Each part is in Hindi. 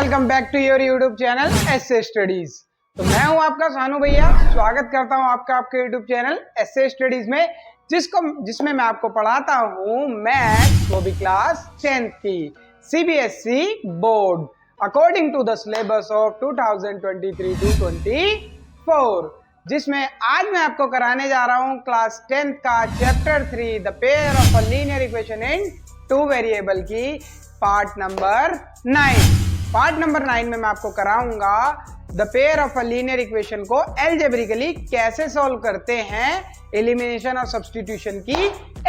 Welcome back to your YouTube channel SA studies. तो मैं हूं आपका सानू भैया, स्वागत करता हूं आपका आपके यूट्यूब चैनल एसए स्टडीज में, जिसमें मैं आपको पढ़ाता हूं मैथ्स, वो भी क्लास 10th की CBSE board according to the syllabus of 2023-24, जिसमें आज मैं आपको कराने जा रहा हूं क्लास 10th का chapter 3 the pair of a linear equation in two variable की पार्ट नंबर 9। पार्ट नंबर 9 में मैं आपको कराऊंगा the pair of a linear equation को एल्जेब्रिकली कैसे सॉल्व करते हैं, एलिमिनेशन और सब्स्टिट्यूशन की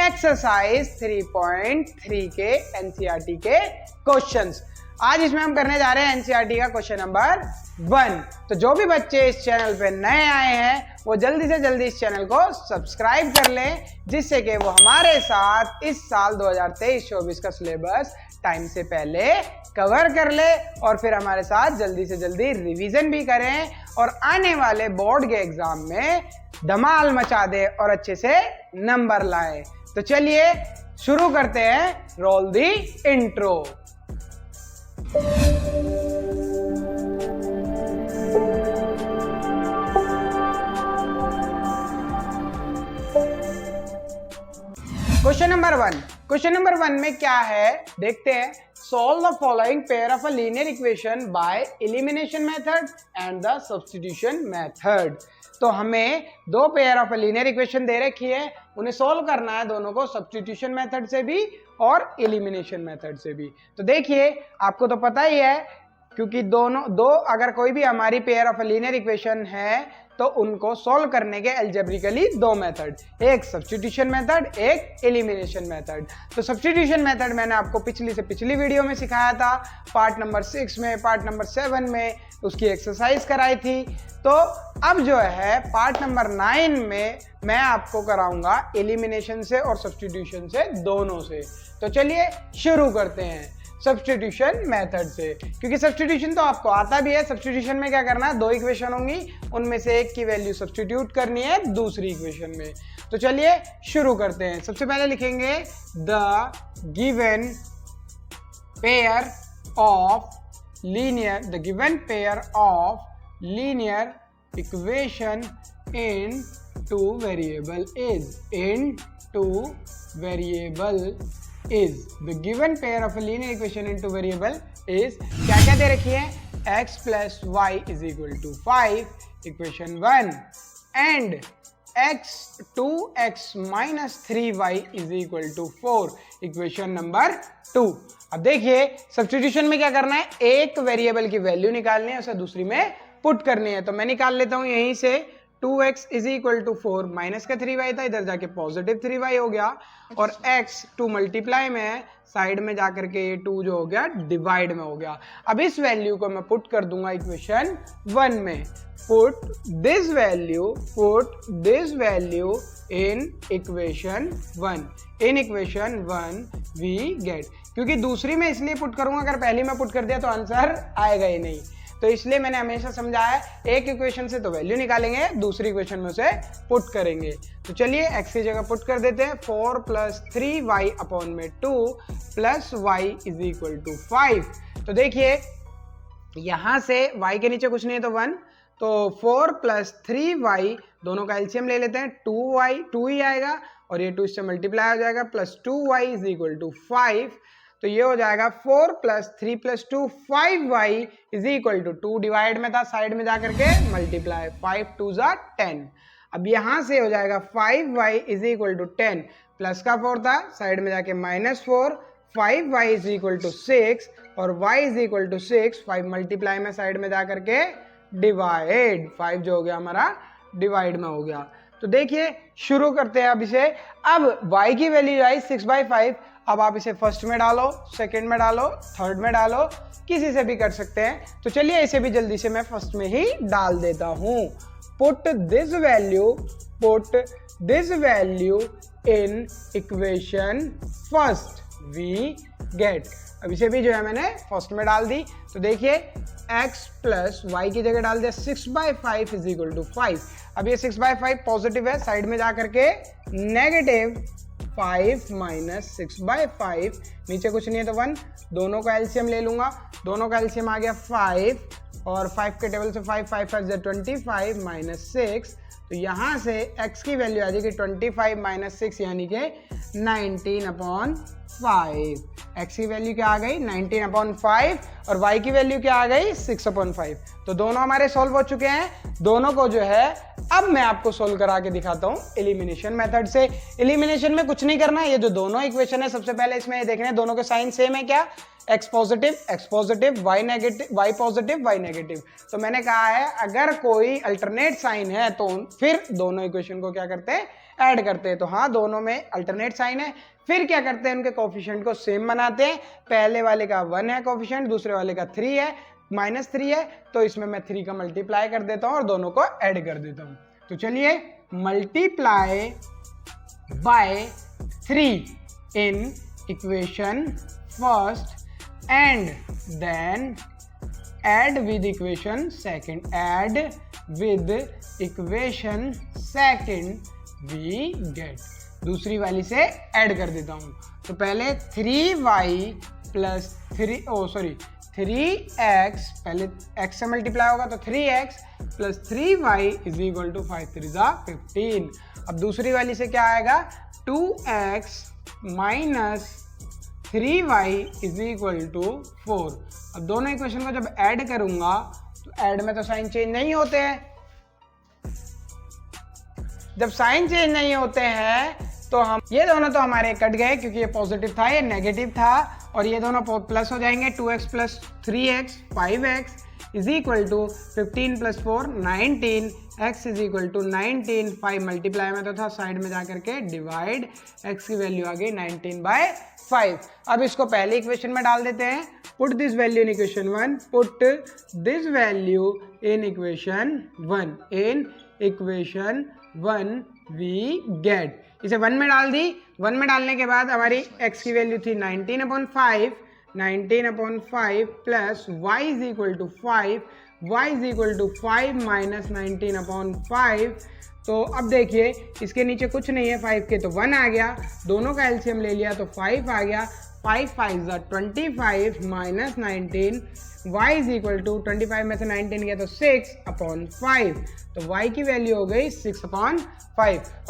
एक्सरसाइज 3.3 के एनसीईआरटी के क्वेश्चंस। आज इसमें हम करने जा रहे हैं एनसीईआरटी का क्वेश्चन नंबर 1। तो जो भी बच्चे इस चैनल पे नए आए हैं वो जल्दी से जल्दी इस चैनल को सब्सक्राइब कर लें, जिससे कि वो हमारे साथ इस साल 2023-24 का सिलेबस टाइम से पहले कवर कर ले और फिर हमारे साथ जल्दी से जल्दी रिवीजन भी करें और आने वाले बोर्ड के एग्जाम में धमाल मचा दे और अच्छे से नंबर लाए। तो चलिए शुरू करते हैं, roll the intro. Question number 1 में क्या है देखते हैं। Solve the following pair of a linear equation by elimination method and the substitution method. तो हमें दो pair of a linear equation दे रखी है, उन्हें सॉल्व करना है दोनों को सब्स्टिट्यूशन मेथड से भी और एलिमिनेशन मेथड से भी। तो देखिए आपको तो पता ही है, क्योंकि दो अगर कोई भी हमारी pair of a linear equation है तो उनको सॉल्व करने के एल्जेब्रिकली दो मेथड, एक सब्स्टिट्यूशन मेथड, एक एलिमिनेशन मेथड। तो सब्स्टिट्यूशन मेथड मैंने आपको पिछली वीडियो में सिखाया था, पार्ट नंबर 6 में, पार्ट नंबर 7 में उसकी एक्सरसाइज कराई थी। तो अब जो है पार्ट नंबर 9 में मैं आपको कराऊंगा एलिमिनेशन से और सब्स्टिट्यूशन से, दोनों से। तो चलिए शुरू करते हैं सब्स्टिट्यूशन मेथड से, क्योंकि सब्स्टिट्यूशन तो आपको आता भी है। सब्स्टिट्यूशन में क्या करना है, दो इक्वेशन होंगी, उनमें से एक की वैल्यू सब्स्टिट्यूट करनी है दूसरी इक्वेशन में। तो चलिए शुरू करते हैं। सबसे पहले लिखेंगे the given pair of linear equation in two variable is the given pair of a linear equation into variable is क्या क्या दे रखी है, x plus y is equal to 5 equation 1 and x 2x minus 3y is equal to 4 equation number 2। अब देखिए सब्स्टिट्यूशन में क्या करना है, एक वेरिएबल की वैल्यू निकालनी है, उसे दूसरी में पुट करनी है। तो मैं निकाल लेता हूं यहीं से 2x is equal to 4, minus का 3y था, इधर जाके पॉजिटिव 3y हो गया, और x 2 मल्टीप्लाई में है, साइड में जाकर के ये 2 जो हो गया डिवाइड में हो गया। अब इस वैल्यू को मैं पुट कर दूंगा इक्वेशन 1 में। Put this value in equation 1 we get, क्योंकि दूसरी में इसलिए पुट करूंगा, अगर पहली में पुट कर दिया तो आंसर आएगा ही नहीं। तो इसलिए मैंने हमेशा समझाया एक इक्वेशन से तो वैल्यू निकालेंगे, दूसरी इक्वेशन में उसे पुट करेंगे। तो चलिए x की जगह पुट कर देते हैं, 4 + 3y अपॉन में 2 plus y is equal to 5। तो देखिए यहां से y के नीचे कुछ नहीं है तो 1, तो 4 + 3y दोनों का एलसीएम ले लेते हैं, 2 ही आएगा और ये 2 इससे मल्टीप्लाई हो जाएगा, plus 2y is equal to 5। तो ये हो जाएगा 4 + 3 + 2 5y is equal to 2 divide में था, साइड में जाकर के मल्टीप्लाई, 5 2 = 10। अब यहां से हो जाएगा 5y is equal to 10, plus का 4 था, साइड में जाके -4, 5y इज इक्वल टू 6 और y is equal to 6, 5 multiply में साइड में जाकर के डिवाइड, 5 जो हो गया हमारा डिवाइड में हो गया। तो देखिए शुरू करते हैं अब इसे। अब y की वैल्यू आई 6/5, अब आप इसे फर्स्ट में डालो, सेकंड में डालो, थर्ड में डालो, किसी से भी कर सकते हैं। तो चलिए इसे भी जल्दी से मैं फर्स्ट में ही डाल देता हूं। Put this value in equation first we get. अब इसे भी जो है मैंने फर्स्ट में डाल दी। तो देखिए x प्लस y की जगह डाल दिया 6/5 इज इक्वल टू 5। अब ये 6/5 पॉजिटिव है, साइड में जाकर के 5 माइनस 6/5, नीचे कुछ नहीं है तो 1, दोनों का एलसीएम ले लूंगा, दोनों का एलसीएम आ गया 5 और 5 के टेबल से 5 5 5 25 माइनस 6, तो यहाँ से x की वैल्यू आ जाएगी 25 माइनस 6 यानी कि 19/5। x की वैल्यू क्या आ गई 19/5 और y की वैल्यू क्या आ गई 6/5। तो दोनों हमारे सॉल्व हो चुके हैं। दोनों को जो है अब मैं आपको सोल्व करा के दिखाता हूं एलिमिनेशन मेथड से। एलिमिनेशन में कुछ नहीं करना है, ये जो दोनों इक्वेशन है सबसे पहले इसमें देखना है दोनों के साइन सेम है क्या, x positive y negative, y positive y negative. तो मैंने कहा है अगर कोई अल्टरनेट साइन है तो फिर दोनों इक्वेशन को क्या करते हैं ऐड करते हैं। तो हाँ दोनों में अल्टरनेट साइन है, फिर क्या करते हैं उनके कोफिशिएंट को सेम बनाते हैं। पहले वाले का 1 है कोफिशिएंट, दूसरे वाले का 3 है, -3 है, तो इसमें मैं 3 का मल्टीप्लाई कर देता हूं और दोनों को ऐड कर देता हूं। तो चलिए multiply by 3 in equation first and then add with equation second, add with equation second we get, दूसरी वाली से ऐड कर देता हूं। तो पहले 3y प्लस 3x, पहले x से मल्टीप्लाई होगा तो 3x plus 3y is equal to 5 3 15। अब दूसरी वाली से क्या आएगा 2x minus 3y is equal to 4। अब दोनों इक्वेशन को जब ऐड करूंगा तो ऐड में तो साइन चेंज नहीं होते हैं, जब साइन चेंज नहीं होते हैं तो हम ये दोनों तो हमारे कट गए क्योंकि ये पॉजिटिव था ये नेगेटिव था, और ये दोनों प्लस हो जाएंगे 2x plus 3x 5x is equal to 15 plus 4 19, x is equal to 19, 5 multiply में तो था साइड में जाकर के डिवाइड, x की वैल्यू आ गई 19/5। अब इसको पहले इक्वेशन में डाल देते हैं, put this value in equation 1, put this value in equation 1, in equation 1 we get, इसे 1 में डाल दी। 1 में डालने के बाद हमारी x की वैल्यू थी 19/5 plus y is equal to 5, y is equal to 5 minus 19/5। तो अब देखिए इसके नीचे कुछ नहीं है 5 के, तो 1 आ गया, दोनों का एलसीएम ले लिया तो 5 आ गया, 5 5 25 minus 19, y is equal to 25 में से 19 गया तो 6/5, तो y की वैल्यू हो गई 6/5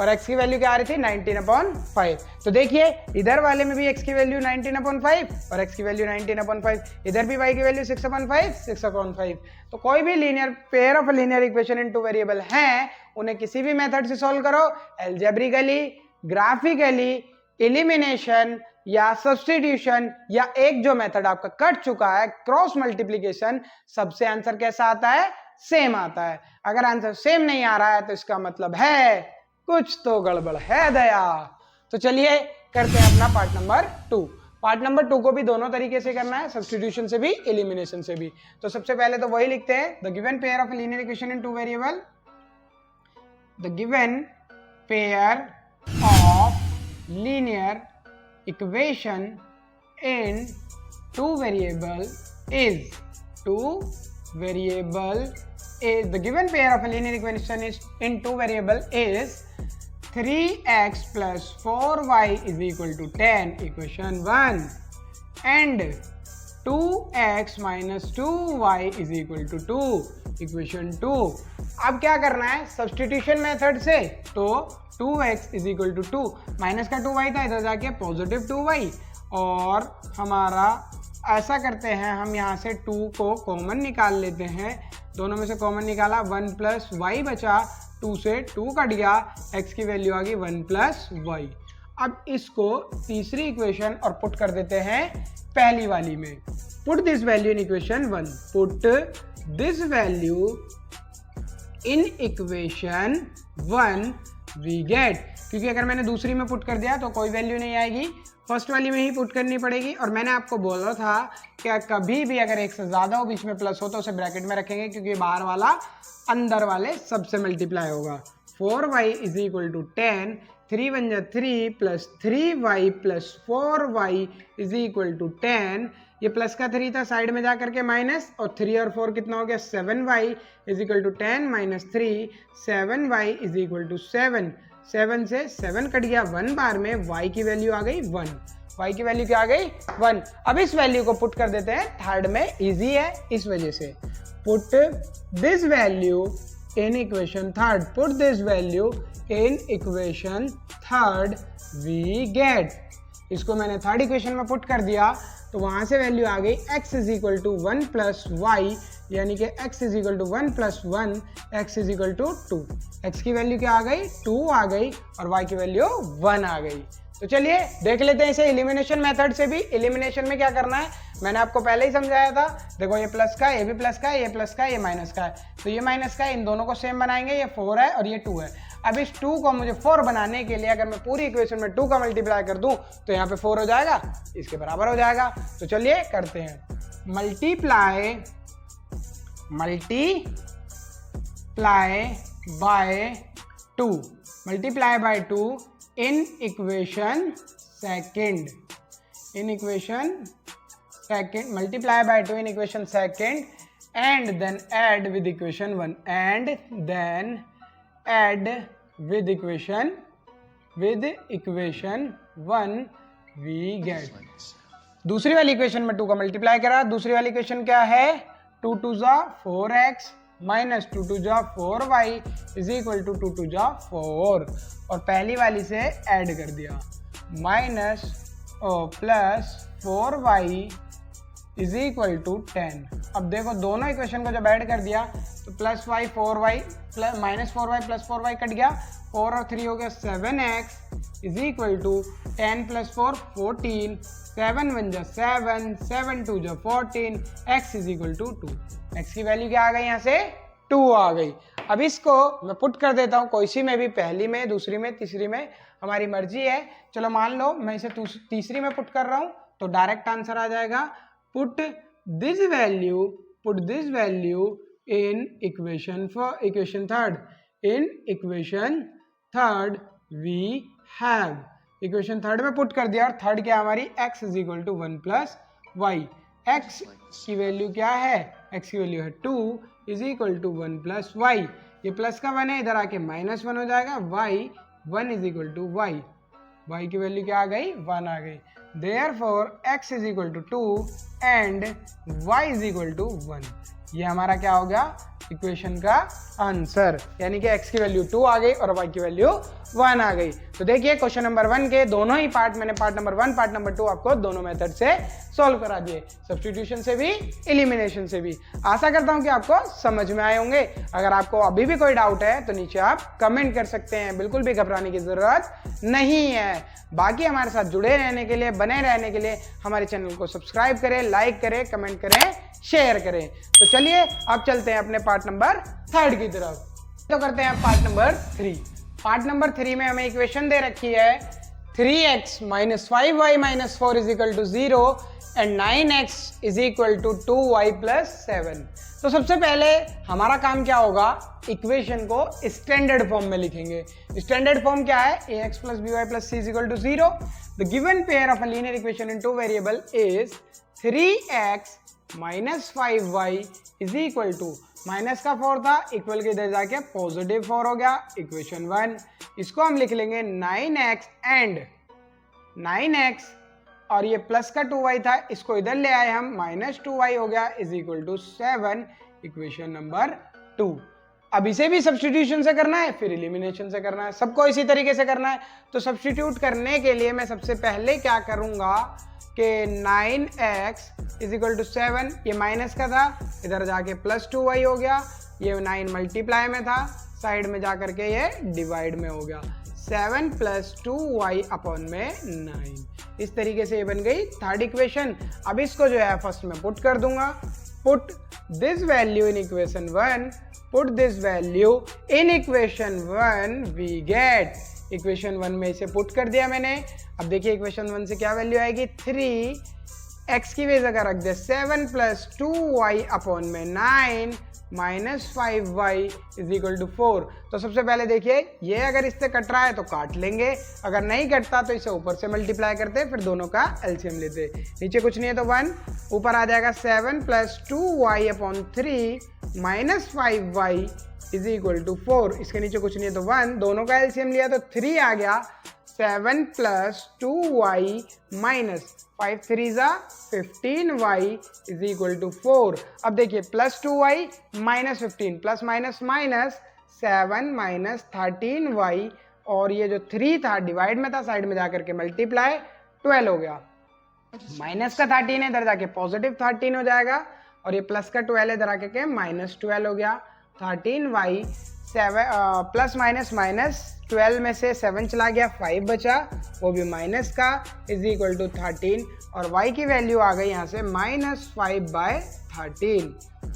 और x की वैल्यू क्या आ रही थी 19/5। तो देखिए इधर वाले में भी x की वैल्यू 19/5 और x की वैल्यू 19/5, इधर भी y की वैल्यू 6/5। तो कोई भी linear pair of linear equation in two variable हैं उन्हें किसी भी मेथड से सॉल्व करो, एल्जेब्रिकली, ग्राफिकली, एलिमिनेशन या सब्स्टिट्यूशन, या एक जो मेथड आपका कट चुका है क्रॉस मल्टीप्लिकेशन, सबसे आंसर कैसा आता है सेम आता है। अगर आंसर सेम नहीं आ रहा है तो इसका मतलब है कुछ तो गड़बड़ है दया। तो चलिए करते हैं अपना पार्ट नंबर 2। पार्ट नंबर 2 को भी दोनों तरीके से करना है, सब्स्टिट्यूशन से भी एलिमिनेशन से भी। तो सबसे पहले तो वही लिखते हैं, the given pair of linear equation in two variable, the given pair of linear equation in two variable is the given pair of a linear equation is in two variable is 3x plus 4y is equal to 10 equation 1 and 2x minus 2y is equal to 2 equation 2। अब क्या करना है सब्स्टिट्यूशन मेथड से, तो 2x is equal to 2, minus का 2y था इधर जाके पॉजिटिव 2y, और हमारा ऐसा करते हैं हम यहाँ से 2 को कॉमन निकाल लेते हैं, दोनों में से कॉमन निकाला 1 प्लस y बचा, 2 से 2 कट गया, x की वैल्यू आ गई 1 प्लस y। अब इसको तीसरी इक्वेशन और पुट कर देते हैं पहली वाली में, put this value in equation 1, put this value in equation 1 we get, क्योंकि अगर मैंने दूसरी में पुट कर दिया तो कोई वैल्यू नहीं आएगी, फर्स्ट वाली में ही पुट करनी पड़ेगी। और मैंने आपको बोला था कि कभी भी अगर एक से ज़्यादा हो बीच में प्लस हो तो उसे ब्रैकेट में रखेंगे, क्योंकि बाहर वाला अंदर वाले सबसे मल्टीप्लाई होगा। 4y इज इक्वल टू 10, 3 1 जा 3 plus 3y plus 4y is equal to 10, ये प्लस का 3 था साइड में जा करके माइनस, और 3 और 4 कितना हो गया 7y is equal to 10 minus 3, 7y is equal to 7, 7 से 7 कट गया 1 बार में, y की वैल्यू आ गई 1, y की वैल्यू क्या आ गई 1। अब इस वैल्यू को पुट कर देते हैं थर्ड में, इजी है इस वजह से। Put this value in equation third, put this value in equation third, we get, इसको मैंने थर्ड इक्वेशन में पुट कर दिया तो वहां से वैल्यू आ गई x is equal to 1 plus Y, यानी कि x is equal to 1 plus 1, x is equal to 2। x की वैल्यू क्या आ गई 2 आ गई और y की वैल्यू 1 आ गई। तो चलिए देख लेते हैं इसे एलिमिनेशन मेथड से भी। एलिमिनेशन में क्या करना है मैंने आपको पहले ही समझाया था। देखो ये प्लस का है, ये भी प्लस का है, ये प्लस का है, ये माइनस का है, तो ये माइनस का है, इन दोनों को सेम बनाएंगे, ये 4 है और ये 2 है। अब इस 2 को मुझे 4 बनाने के लिए अगर मैं पूरी इक्वेशन में 2 का मल्टीप्लाई कर दूं तो यहाँ पे 4 हो जाएगा, इसके बराबर हो जाएगा। तो चलिए करते हैं, multiply by 2, multiply by 2 in equation second, multiply by 2 in equation second and then add with equation 1, and then add with equation 1 we get। दूसरी वाली इक्वेशन में 2 का मल्टीप्लाई करा, दूसरी वाली इक्वेशन क्या है 2 2 जा 4x माइनस 2 2 जा 4y इज इक्वल टू 2 2 जा 4, और पहली वाली से ऐड कर दिया minus plus 4y is equal to 10। अब देखो दोनों इक्वेशन को जब ऐड कर दिया तो plus Y 4y plus minus 4y plus 4y cut गया, 4 और 3 हो गया 7x is equal to 10 plus 4 14, 7 1 जा 7, 7 2 जा 14, x is equal to 2। x की वैल्यू क्या आ गई यहाँ से 2 आ गई। अब इसको मैं पुट कर देता हूँ कोई सी में भी, पहली में, दूसरी में, तीसरी में, हमारी मर्जी है। चलो मान लो मैं इसे तीसरी में पुट कर रहा हूँ तो डायरेक्ट आंसर आ जाएगा, put this value in equation third, in equation third we have, equation third में पुट कर दिया और थर्ड क्या हमारी x is equal to 1 plus Y, x की वैल्यू क्या है, x की वैल्यू है 2 is equal to 1 plus Y, ये प्लस का 1 है इधर आके माइनस 1 हो जाएगा, y 1 is equal to Y, y की वैल्यू क्या आ गई 1 आ गई। Therefore x is equal to 2 and y is equal to 1, ये हमारा क्या हो गया इक्वेशन का आंसर, यानी कि x की वैल्यू 2 आ गई और y की वैल्यू 1 आ गई। तो देखिए क्वेश्चन नंबर 1 के दोनों ही पार्ट मैंने पार्ट नंबर 1 पार्ट नंबर 2 आपको दोनों मेथड से सॉल्व करा दिए, सब्स्टिट्यूशन से भी एलिमिनेशन से भी। आशा करता हूं कि आपको समझ में आए होंगे। अगर आपको अभी भी कोई डाउट है तो नीचे आप कमेंट कर सकते हैं, बिल्कुल भी घबराने की जरूरत नहीं है। बाकी हमारे साथ जुड़े रहने के लिए, बने रहने के लिए हमारे चैनल को सब्सक्राइब करें, लाइक करें, कमेंट करें, शेयर करें। तो चलिए अब चलते हैं अपने पार्ट नंबर 3 की तरफ। तो करते हैं पार्ट नंबर 3। पार्ट नंबर 3 में हमें इक्वेशन दे रखी है 3x minus 5y minus 4 is equal to 0 and 9x is equal to 2y plus 7। तो सबसे पहले हमारा काम क्या होगा, इक्वेशन को स्टैंडर्ड फॉर्म में लिखेंगे। स्टैंडर्ड फॉर्म क्या है, ax plus by plus c is equal to 0। The given pair of a linear equation in 2 variable is 3x minus 5y is equal to, minus का 4 था, इक्वल के इधर जाके पॉजिटिव 4 हो गया, इक्वेशन 1। इसको हम लिख लेंगे 9x एंड 9x और ये प्लस का 2y था, इसको इधर ले आए हम, माइनस 2y हो गया is equal to 7, equation number 2। अब इसे भी सब्स्टिट्यूशन से करना है, फिर एलिमिनेशन से करना है, सबको इसी तरीके से करना है। तो सब्स्टिट्यूट करने के लिए मैं सबसे पहले क्या करूंगा कि 9x इज इक्वल टू 7, ये माइनस का था, इधर जाके प्लस 2y हो गया, ये 9 मल्टीप्लाई में था, साइड में जाकर के ये डिवाइड में हो गया, 7 प्लस 2y अपॉन में 9। इस तरीके से ये बन गई थर्ड इक्वेशन। अब इसको जो है फर्स्ट में पुट कर दूंगा, put this value in equation 1, put this value in equation 1 we get, equation 1 में इसे पुट कर दिया मैंने। अब देखिए इक्वेशन 1 से क्या वैल्यू आएगी, 3x की जगह रख दे 7 प्लस 2y अपॉन में 9 minus 5y is equal to 4। तो सबसे पहले देखिए ये अगर इससे कट रहा है तो काट लेंगे, अगर नहीं कटता तो इसे ऊपर से मल्टीप्लाई करते, फिर दोनों का एलसीएम लेते। नीचे कुछ नहीं है तो 1, ऊपर आ जाएगा 7 plus 2y upon 3 -5y is equal to 4, इसके नीचे कुछ नहीं है तो 1, दोनों का एलसीएम लिया तो 3 आ गया, 7 + 2y माइनस 5 3 ज़ा 15y इज इक्वल टू 4। अब देखिए +2y -15 plus minus minus 7 - 13y, और ये जो 3 था डिवाइड में था, साइड में जाकर के मल्टीप्लाई 12 हो गया। माइनस का 13 है, इधर जाके पॉजिटिव 13 हो जाएगा, और ये प्लस का 12 इधर आके के -12 हो गया। 13y 7 प्लस माइनस माइनस 12 में से 7 चला गया, 5 बचा, वो भी माइनस का, इज इक्वल टू 13, और y की वैल्यू आ गई यहाँ से -5/13।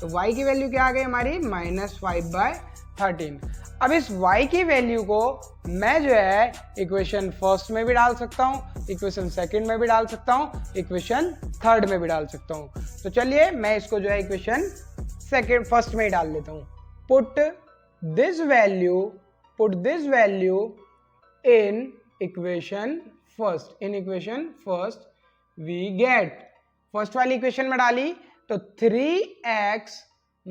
तो y की वैल्यू क्या आ गई हमारी -5/13। अब इस y की वैल्यू को मैं जो है इक्वेशन फर्स्ट में भी डाल सकता हूँ, इक्वेशन सेकंड में भी डाल सकता हूँ, इक्वेशन थर्ड में भी डाल सकता हूँ। तो चलिए मैं इसको जो है इक्वेशन फर्स्ट में ही डाल लेता हूँ। Put this value in equation first we get, first वाली इक्वेशन में डाली तो 3x -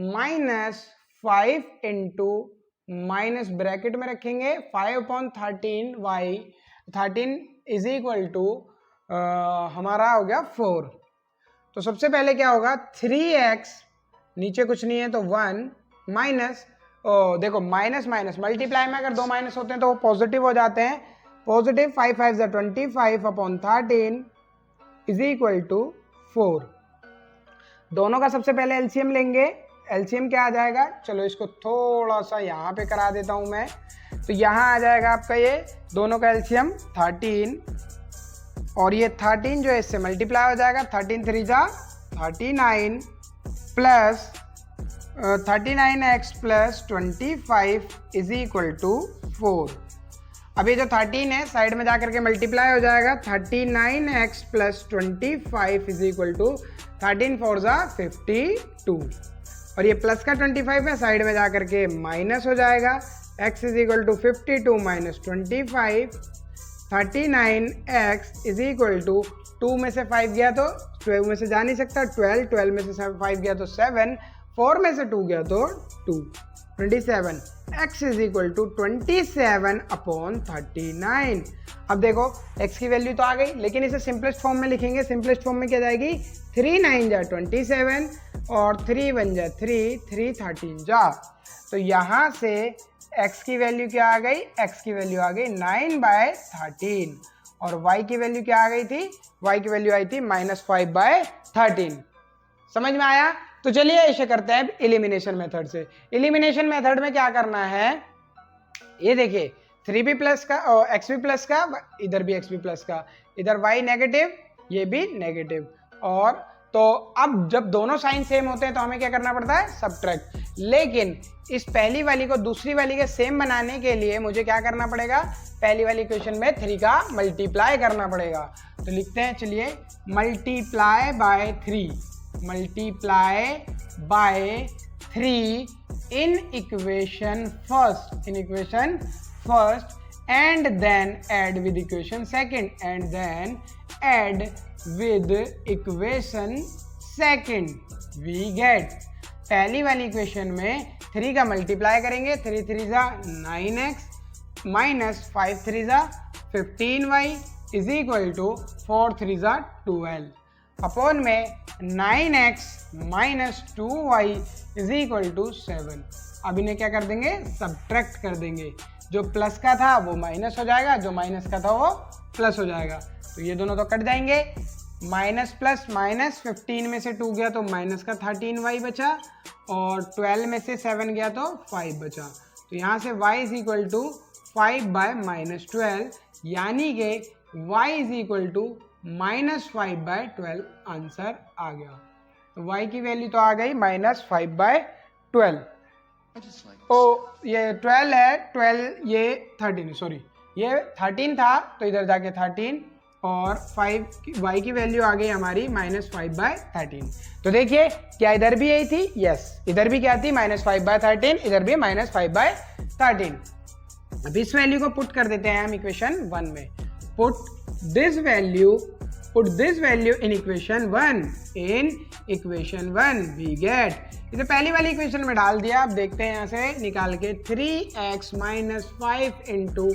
5 इंटू माइनस ब्रैकेट में रखेंगे 5/13y, 13 इज इक्वल टू हमारा हो गया 4। तो सबसे पहले क्या होगा, 3x नीचे कुछ नहीं है तो 1 माइनस, देखो माइनस माइनस मल्टीप्लाई में अगर 2 माइनस होते हैं तो वो पॉजिटिव हो जाते हैं, पॉजिटिव 5 5 ज़ा 25/13 इज इक्वल टू 4। दोनों का सबसे पहले एलसीएम लेंगे, एलसीएम क्या आ जाएगा, चलो इसको थोड़ा सा यहाँ पे करा देता हूँ मैं। तो यहाँ आ जाएगा आपका ये दोनों का एलसीएम 13, और ये 13 जो है इससे मल्टीप्लाई हो जाएगा, 13 3 ज़ा 39 plus 39x plus 25 is equal to 4। अब ये जो 13 है साइड में जाकर के मल्टीप्लाई हो जाएगा, 39x plus 25 is equal to 13 4 ज़ा 52, और ये प्लस का 25 है साइड में जाकर के माइनस हो जाएगा, x is equal to 52 minus 25, 39x is equal to 2 में से 5 गया तो 12 में से जा नहीं सकता, 12 में से 5 गया तो 7, 4 में से 2 गया तो 2, 27, x इज इक्वल टू 27/39। अब देखो x की वैल्यू तो आ गई, लेकिन इसे सिंपलेस्ट फॉर्म में लिखेंगे। सिंपलेस्ट फॉर्म में क्या जाएगी, 3 9 जा 27 और 3 1 जा 3, 3 13 जा। तो यहाँ से x की वैल्यू क्या आ गई, x की वैल्यू आ गई 9/13, और y की वैल्यू क्या आ गई थी, y की वैल्यू आई थी -5/13। समझ में आया? तो चलिए इसे करते हैं एलिमिनेशन मेथड से। एलिमिनेशन मेथड में क्या करना है, ये देखिए 3b प्लस का और xb प्लस का, इधर भी xb प्लस का, इधर y नेगेटिव, ये भी नेगेटिव, और तो अब जब दोनों साइन सेम होते हैं तो हमें क्या करना पड़ता है, सब्ट्रैक्ट। लेकिन इस पहली वाली को दूसरी वाली के सेम बनाने के लिए मुझे क्या करना पड़ेगा, पहली वाली इक्वेशन में 3 का मल्टीप्लाई करना पड़ेगा। तो लिखते हैं, चलिए multiply by 3 in equation first and then add with equation second we get, पहली वाली इक्वेशन में 3 का मल्टीप्लाई करेंगे, 3 3 ज़ा 9x माइनस 5 3 ज़ा 15y इज इक्वल टू 4 3 ज़ा 12 अपॉन में 9x minus 2y is equal to 7। अब इन्हें क्या कर देंगे, सब्ट्रैक्ट कर देंगे। जो प्लस का था वो माइनस हो जाएगा, जो माइनस का था वो प्लस हो जाएगा। तो ये दोनों तो कट जाएंगे, माइनस प्लस माइनस, 15 में से 2 गया तो माइनस का 13y बचा, और 12 में से 7 गया तो 5 बचा। तो यहाँ से y इज इक्वल टू 5/-12, यानी कि y is equal to -5/12 answer आ गया। तो y की वैल्यू तो आ गई -5/12। ओ ये 12 है, 12 ये 13, सॉरी ये 13 था तो इधर जाके 13, और 5 y की वैल्यू आ गई हमारी -5/13। तो देखिए क्या इधर भी यही थी, यस इधर भी क्या थी, -5/13, इधर भी -5/13। अब इस वैल्यू को पुट कर देते हैं हम इक्वेशन 1 में। Put this value in equation 1 we get इसे पहली वाली इक्वेशन में डाल दिया। अब देखते हैं यहाँ से निकाल के 3x minus 5 into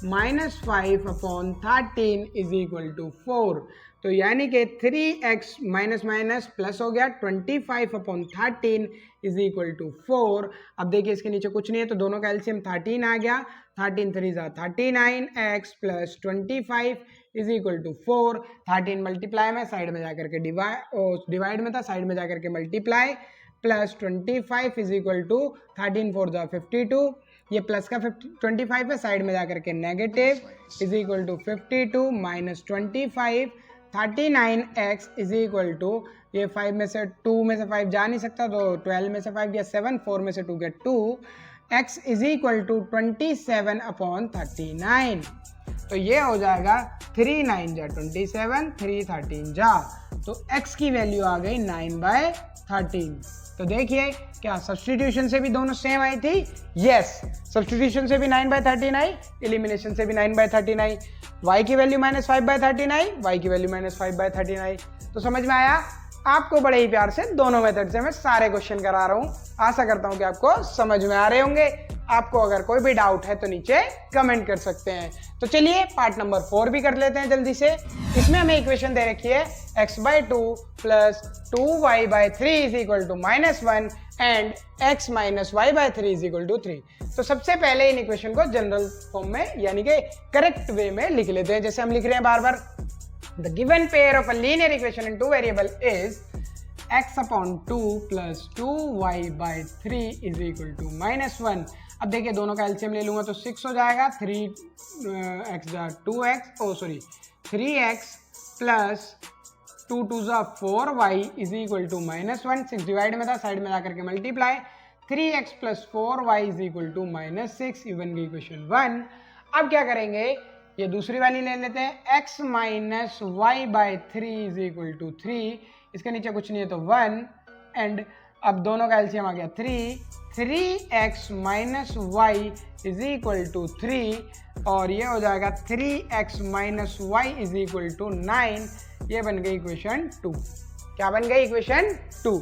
minus 5 upon 13 is equal to 4। तो यानी कि 3x माइनस माइनस प्लस हो गया 25 अपॉन 13 इज इक्वल टू 4। अब देखिए इसके नीचे कुछ नहीं है तो दोनों का एलसीएम 13 आ गया। 13 3 जा 39x plus 25 is equal to 4। 13 multiply में साइड में जाकर के डिवाइड में था, साइड में जाकर के multiply, plus 25 is equal to 13 4 जा 52। ये प्लस का 25 है, साइड में जाकर के negative is equal to 52 minus 25 39x is equal to, ये 5 में से 2 में से 5 जा नहीं सकता तो 12 में से 5 गया 7, 4 में से 2 गया 2, x is equal to 27 upon 39। तो ये हो जाएगा 3 9 जा 27, 3 13 जा, तो x की वैल्यू आ गई 9/13। तो देखिए क्या सब्स्टिट्यूशन से भी दोनों सेम आई थी? यस, सब्स्टिट्यूशन से भी 9/13 आई, एलिमिनेशन से भी 9/13 आई। y की वैल्यू -5/13 आई, y की वैल्यू -5/13 आई। तो समझ में आया? आपको बड़े ही प्यार से दोनों मेथड से मैं सारे क्वेश्चन करा रहा हूँ। आशा करता हूँ कि आपको समझ में आ रहे होंगे। आपको अगर कोई भी डाउट है तो नीचे कमेंट कर सकते हैं। तो चलिए पार्ट नंबर 4 भी कर लेते हैं जल्दी से। इसमें हमें इक्वेशन दे रखी है x/2 plus 2y/3 is equal to -1 and x minus y/3 is equal to 3। तो सबसे पहले इन इक्वेशन को जनरल फॉर्म में यानी कि करेक्ट वे में लिख लेते हैं, जैसे हम लिख रहे हैं बार बार। The given pair of a linear equation in 2 variable is x/2 plus 2y/3 is equal to -1। अब देखिए दोनों का एलसीएम ले लूंगा तो 6 हो जाएगा, 3x जा 2x, ओ सॉरी 3x प्लस 2 2 जा 4y is equal to -1। 6 divide में था, साइड में जाकर के multiply, 3x plus 4y is equal to -6। ये बन गई इक्वेशन 1। अब क्या करेंगे, ये दूसरी वाली ले लेते हैं, x minus y/3 is equal to 3। इसके नीचे कुछ नहीं है तो 1 एंड अब दोनों का एलसीएम आ गया 3x minus y is equal to 3 और ये हो जाएगा 3x minus y is equal to 9। ये बन गई इक्वेशन 2। क्या बन गई? इक्वेशन 2।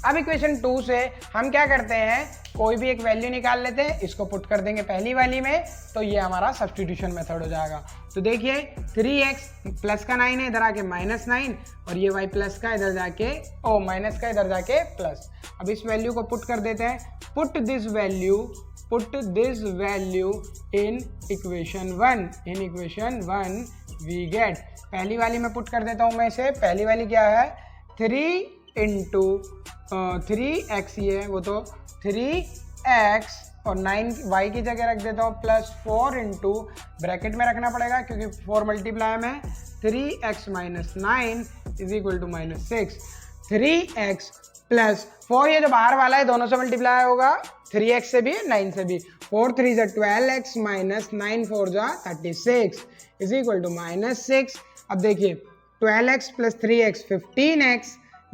अब इक्वेशन 2 से हम क्या करते हैं, कोई भी एक वैल्यू निकाल लेते हैं, इसको पुट कर देंगे पहली वाली में, तो ये हमारा सब्स्टिट्यूशन मेथड हो जाएगा। तो देखिए 3x प्लस का 9 है, इधर आके -9 और ये y प्लस का इधर जाके माइनस का इधर जाके प्लस। अब इस वैल्यू को पुट कर देते हैं, put this value in equation 1। In equation 1 we get, पहली वाली में पुट कर देता हूँ मैं इसे। पहली वाली क्या है, 3 इंटू 3x, ये है वो तो 3x और 9y की जगह रख देता हूँ प्लस 4 इंटू, ब्रैकेट में रखना पड़ेगा क्योंकि 4 मल्टीप्लाई में 3x minus 9 is equal to -6। 3x plus 4, ये जो बाहर वाला है दोनों से मल्टीप्लाई होगा, 3x से भी 9 से भी। 4 3 जा 12x माइनस 9 4 जा 36 इज इक्वल टू -6। अब देखिए 12x प्लस 3x 15x,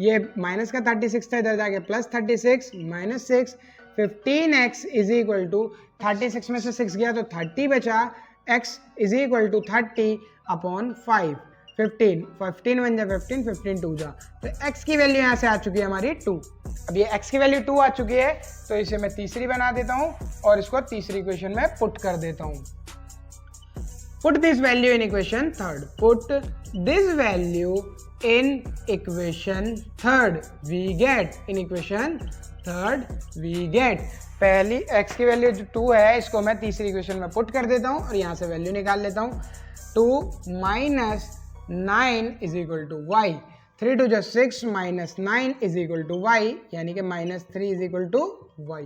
ये माइनस का 36 था, इधर जाके plus 36 -6। 15x is equal to 36 में से 6 गया तो 30 बचा, x is equal to 30 upon 5। 15 1 जा 15, 15 2 जा, तो x की वैल्यू यहाँ से आ चुकी है हमारी 2। अब ये x की वैल्यू 2 आ चुकी है तो इसे मैं तीसरी बना देता हूँ और इसको तीसरी इक्वेशन में पुट कर देता हूँ। Put this value in equation 3rd. Put this value in equation 3rd. We get in equation 3rd we get, पहली x की वैल्यू जो 2 है इसको मैं तीसरी इक्वेशन में पुट कर देता हूँ और यहाँ से वैल्यू निकाल लेता हूँ। 2 minus 9 is equal to y, 3 2 जा 6 minus 9 is equal to y, यानी कि -3 इज इक्वल टू y।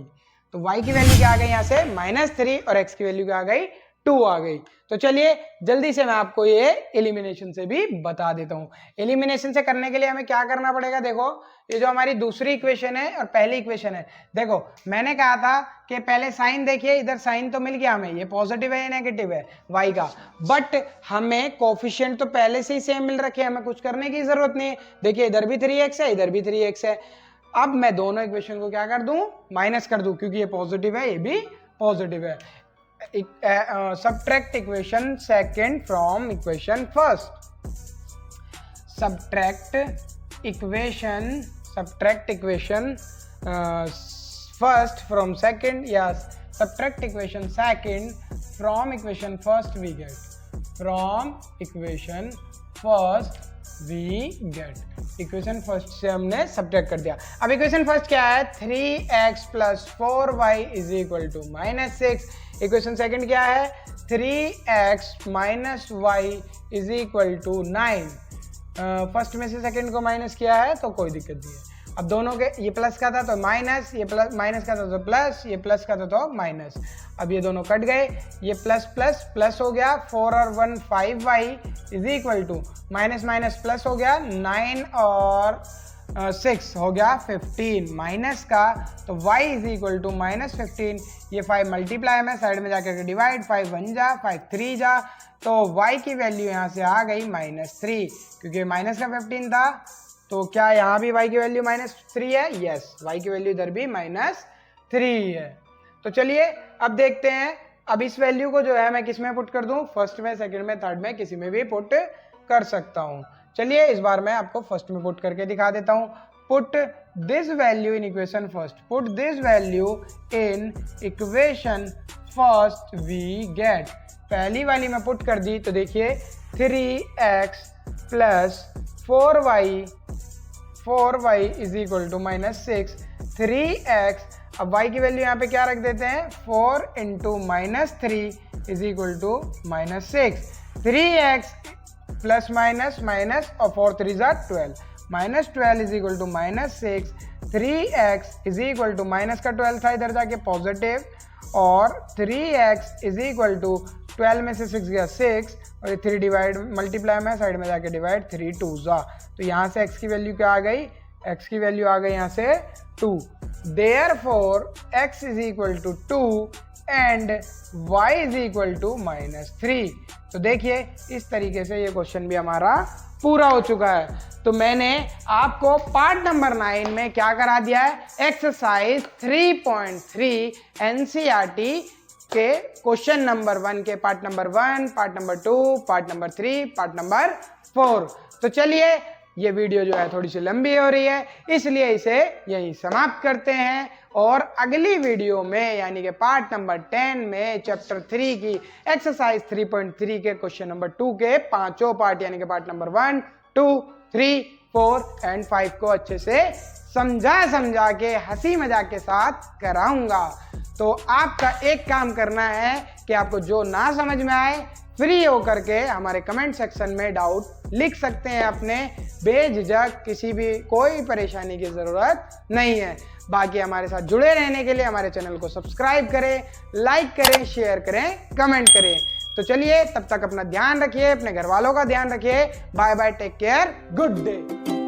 तो y की वैल्यू क्या आ गई यहाँ से -3 और x की वैल्यू क्या आ गई 2 आ गई। तो चलिए जल्दी से मैं आपको ये एलिमिनेशन से भी बता देता हूँ। एलिमिनेशन से करने के लिए हमें क्या करना पड़ेगा, देखो ये जो हमारी दूसरी इक्वेशन है और पहली इक्वेशन है, देखो मैंने कहा था कि पहले साइन देखिए, इधर साइन तो मिल गया हमें, ये पॉजिटिव है या नेगेटिव है y का, बट हमें कोफिशिएंट तो पहले से ही सेम मिल रखे हैं, हमें कुछ करने की जरूरत नहीं है। देखिए इधर भी 3x है, इधर भी 3x है। अब मैं दोनों इक्वेशन को क्या कर दूं, माइनस कर दूं, क्योंकि ये पॉजिटिव है ये भी पॉजिटिव है। subtract equation second from equation first. Subtract equation subtract equation first from second, yes, subtract equation second from equation first we get, from equation first we get, equation first से हमने सब्ट्रैक्ट कर दिया। अब इक्वेशन फर्स्ट क्या है, 3x + 4y = -6। इक्वेशन सेकंड क्या है, 3x - y = 9। फर्स्ट में से सेकंड को माइनस किया है तो कोई दिक्कत नहीं है। अब दोनों के, ये प्लस का था तो माइनस, ये प्लस माइनस का था तो प्लस, ये प्लस का था तो माइनस। अब ये दोनों कट गए, ये प्लस प्लस प्लस हो गया, 4 और 1 5y = माइनस माइनस प्लस हो गया, 9 और 6 हो गया 15 माइनस का, तो y = -15। ये 5 मल्टीप्लाई में साइड में जाकर डिवाइड, 5 1 जा 5 3 जा, तो y की वैल्यू यहाँ से आ गई -3, क्योंकि माइनस का 15 था तो क्या यहाँ भी y की वैल्यू -3 है, यस, y की वैल्यू इधर भी -3 है। तो चलिए अब देखते हैं, अब इस वैल्यू को जो है मैं किस में पुट कर दूं, फर्स्ट में, सेकंड में, थर्ड में, किसी में भी पुट कर सकता हूं। चलिए इस बार मैं आपको फर्स्ट में पुट करके दिखा देता हूं। Put this value in equation first, put this value in equation first we get. पहली वाली मैं पुट कर दी तो देखिए 3x + 4y = -6, 3x, अब y की वैल्यू यहाँ पे क्या रख देते हैं, 4 × -3 = -6, 3x प्लस माइनस माइनस और 4 3 12, -12 = -6, 3x = माइनस का 12 था इधर जाके पॉजिटिव, और 3x = 12 में से 6 गया 6, और ये 3 डिवाइड मल्टीप्लाई में साइड में जाके डिवाइड, 3 2 जा, तो यहाँ से x की वैल्यू क्या आ गई, x की वैल्यू आ गई यहाँ से 2। Therefore x = 2 and y = -3। तो देखिए इस तरीके से ये क्वेश्चन भी हमारा पूरा हो चुका है। तो मैंने आपको पार्ट नंबर 9 में क्या करा दिया है, एक्सरसाइज 3.3 NCERT के क्वेश्चन नंबर 1 के part number 1, part number 2, part number 3, part number 4। तो चलिए ये वीडियो जो है थोड़ी सी लंबी हो रही है, इसलिए इसे यहीं समाप्त करते हैं, और अगली वीडियो में यानी कि पार्ट नंबर 10 में चैप्टर 3 की एक्सरसाइज 3.3 के क्वेश्चन नंबर 2 के पांचों पार्ट यानी कि पार्ट नंबर 1, 2, 3, 4 एंड 5 को अच्छे से समझा के हंसी मजाक के साथ कराऊंगा। तो आपका एक काम करना है कि आपको जो ना समझ में आए फ्री होकर के हमारे कमेंट सेक्शन में डाउट लिख सकते हैं अपने, बेझिझक, किसी भी कोई परेशानी की ज़रूरत नहीं है। बाकी हमारे साथ जुड़े रहने के लिए हमारे चैनल को सब्सक्राइब करें, लाइक करें, शेयर करें, कमेंट करें। तो चलिए तब तक अपना ध्यान रखिए, अपने घर वालों का ध्यान रखिए। Bye bye, take care, good day.